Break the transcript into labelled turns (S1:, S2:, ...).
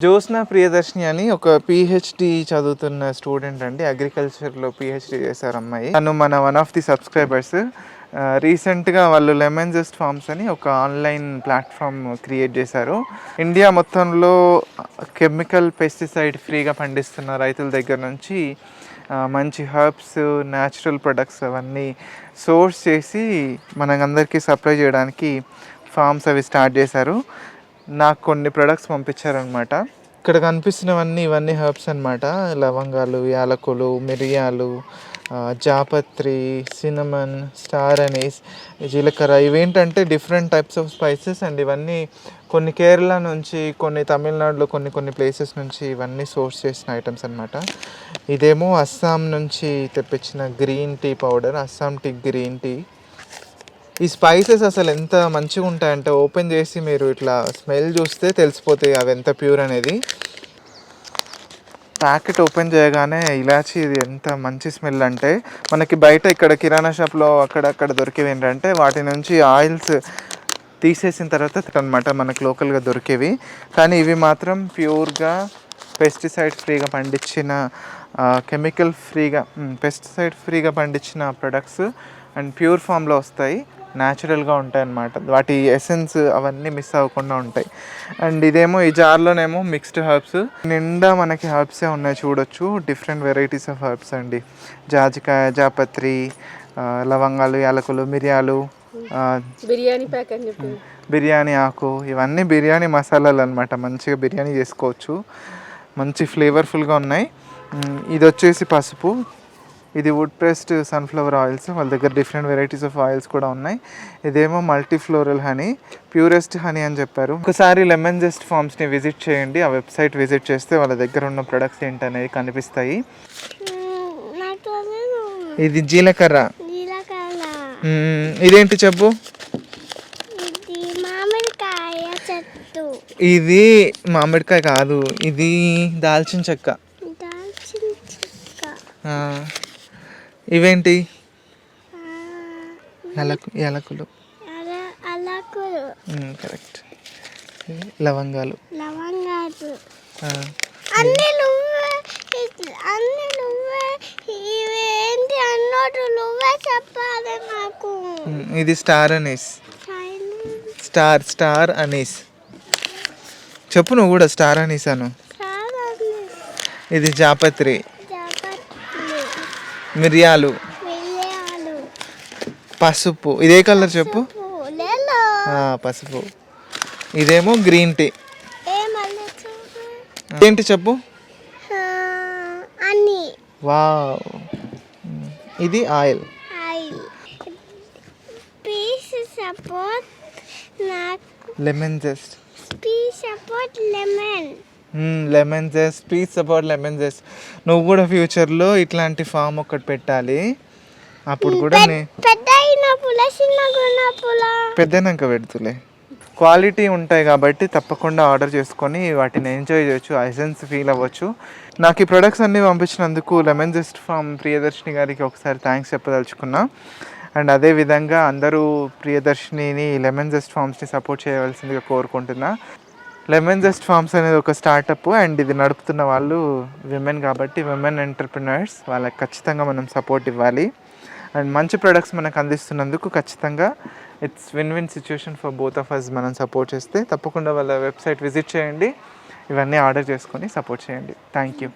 S1: జ్యోత్స్న ప్రియదర్శిని అని ఒక పిహెచ్డి చదువుతున్న స్టూడెంట్ అండి. అగ్రికల్చర్లో పిహెచ్డి చేశారు అమ్మాయి. తను మన వన్ ఆఫ్ ది సబ్స్క్రైబర్స్. రీసెంట్గా వాళ్ళు లెమన్ జస్ట్ ఫార్మ్స్ అని ఒక ఆన్లైన్ ప్లాట్ఫామ్ క్రియేట్ చేశారు. ఇండియా మొత్తంలో కెమికల్ పెస్టిసైడ్ ఫ్రీగా పండిస్తున్న రైతుల దగ్గర నుంచి మంచి హర్బ్స్, న్యాచురల్ ప్రొడక్ట్స్ అవన్నీ సోర్స్ చేసి మనకందరికీ సప్లై చేయడానికి ఫార్మ్స్ అవి స్టార్ట్ చేశారు. నాకు కొన్ని ప్రొడక్ట్స్ పంపించారనమాట. ఇక్కడ కనిపిస్తున్నవన్నీ ఇవన్నీ హర్బ్స్ అనమాట. లవంగాలు, యాలకులు, మిరియాలు, జాపత్రి, సినమన్, స్టార్ అనీస్, జీలకర్ర. ఇవేంటంటే different types of spices and ఇవన్నీ కొన్ని కేరళ నుంచి, కొన్ని తమిళనాడులో కొన్ని ప్లేసెస్ నుంచి ఇవన్నీ సోర్స్ చేసిన ఐటమ్స్ అనమాట. ఇదేమో అస్సాం నుంచి తెప్పించిన green tea powder, Assam tea green tea. ఈ స్పైసెస్ అసలు ఎంత మంచిగా ఉంటాయంటే ఓపెన్ చేసి మీరు ఇట్లా స్మెల్ చూస్తే తెలిసిపోతాయి అవి ఎంత ప్యూర్ అనేది. ప్యాకెట్ ఓపెన్ చేయగానే ఇలాచి ఇది ఎంత మంచి స్మెల్ అంటే, మనకి బయట ఇక్కడ కిరాణా షాప్లో అక్కడక్కడ దొరికేవి ఏంటంటే వాటి నుంచి ఆయిల్స్ తీసేసిన తర్వాత అనమాట మనకు లోకల్గా దొరికేవి. కానీ ఇవి మాత్రం ప్యూర్గా పెస్టిసైడ్ ఫ్రీగా పండించిన, కెమికల్ ఫ్రీగా, పెస్టిసైడ్ ఫ్రీగా పండించిన ప్రొడక్ట్స్ అండ్ ప్యూర్ ఫామ్లో వస్తాయి. న్యాచురల్గా ఉంటాయి అన్నమాట. వాటి ఎసెన్స్ అవన్నీ మిస్ అవ్వకుండా ఉంటాయి. అండ్ ఇదేమో ఈ జార్లోనేమో మిక్స్డ్ హర్బ్స్, నిండా మనకి హర్బ్సే ఉన్నాయి చూడొచ్చు. డిఫరెంట్ వెరైటీస్ ఆఫ్ హర్బ్స్ అండి. జాజికాయ, జాపత్రి, లవంగాలు, యాలకులు, మిరియాలు, బిర్యానీ ఆకు, ఇవన్నీ బిర్యానీ మసాలాలు అనమాట. మంచిగా బిర్యానీ చేసుకోవచ్చు. మంచి ఫ్లేవర్ఫుల్గా ఉన్నాయి. ఇది వచ్చేసి పసుపు, ఇది వుడ్ ప్రెస్డ్ సన్ఫ్లవర్ ఆయిల్స్. వాళ్ళ దగ్గర డిఫరెంట్ వెరైటీస్ ఆఫ్ ఆయిల్స్ కూడా ఉన్నాయి. ఇదేమో మల్టీఫ్లోరల్ హనీ, ప్యూరెస్ట్ హనీ అని చెప్పారు. ఒకసారి లెమన్ జస్ట్ ఫార్మ్స్ని విజిట్ చేయండి. ఆ వెబ్సైట్ విజిట్ చేస్తే వాళ్ళ దగ్గర ఉన్న ప్రొడక్ట్స్ ఏంటనేవి కనిపిస్తాయి. ఇది జీలకర్ర. ఇదేంటి చెప్పు? ఇది మామిడికాయ కాదు, ఇది దాల్చిన చెక్క. ఇవేంటి? యాలకులు. కరెక్ట్. లవంగాలు. ఇది స్టార్ అనీస్. స్టార్ అనీస్ చెప్పు నువ్వు కూడా. స్టార్ అనీస్ అను. ఇది జాపత్రి, మిరియాలు, పసుపు. ఇదే కలర్ చెప్పు? పసుపు. ఇదేమో గ్రీన్ టీ. ఏంటి చెప్పు? వావ్. ఇది oil. Lemon just. Lemon just, please support lemon just. నువ్వు కూడా ఫ్యూచర్లో ఇట్లాంటి ఫామ్ ఒకటి పెట్టాలి. అప్పుడు కూడా పెద్దనాక పెడుతులే. క్వాలిటీ ఉంటాయి కాబట్టి తప్పకుండా ఆర్డర్ చేసుకొని వాటిని ఎంజాయ్ చేయొచ్చు, ఎసెన్స్ ఫీల్ అవ్వచ్చు. నాకు ఈ ప్రొడక్ట్స్ అన్నీ పంపించినందుకు లెమన్ జస్ట్ ఫామ్ ప్రియదర్శిని గారికి ఒకసారి థ్యాంక్స్ చెప్పదలుచుకున్నా. అండ్ అదేవిధంగా అందరూ ప్రియదర్శినిని, లెమన్ జస్ట్ ఫార్మ్స్ని సపోర్ట్ చేయవలసిందిగా కోరుకుంటున్నా. లెమన్ జస్ట్ ఫార్మ్స్ అనేది ఒక స్టార్టప్ అండ్ ఇది నడుపుతున్న వాళ్ళు విమెన్ కాబట్టి విమెన్ ఎంటర్ప్రినర్స్. వాళ్ళకి ఖచ్చితంగా మనం సపోర్ట్ ఇవ్వాలి. అండ్ మంచి ప్రొడక్ట్స్ మనకు అందిస్తున్నందుకు ఖచ్చితంగా it's win situation for both of us. మనం సపోర్ట్ చేస్తే తప్పకుండా వాళ్ళ వెబ్సైట్ విజిట్ చేయండి, ఇవన్నీ ఆర్డర్ చేసుకొని సపోర్ట్ చేయండి. Thank you.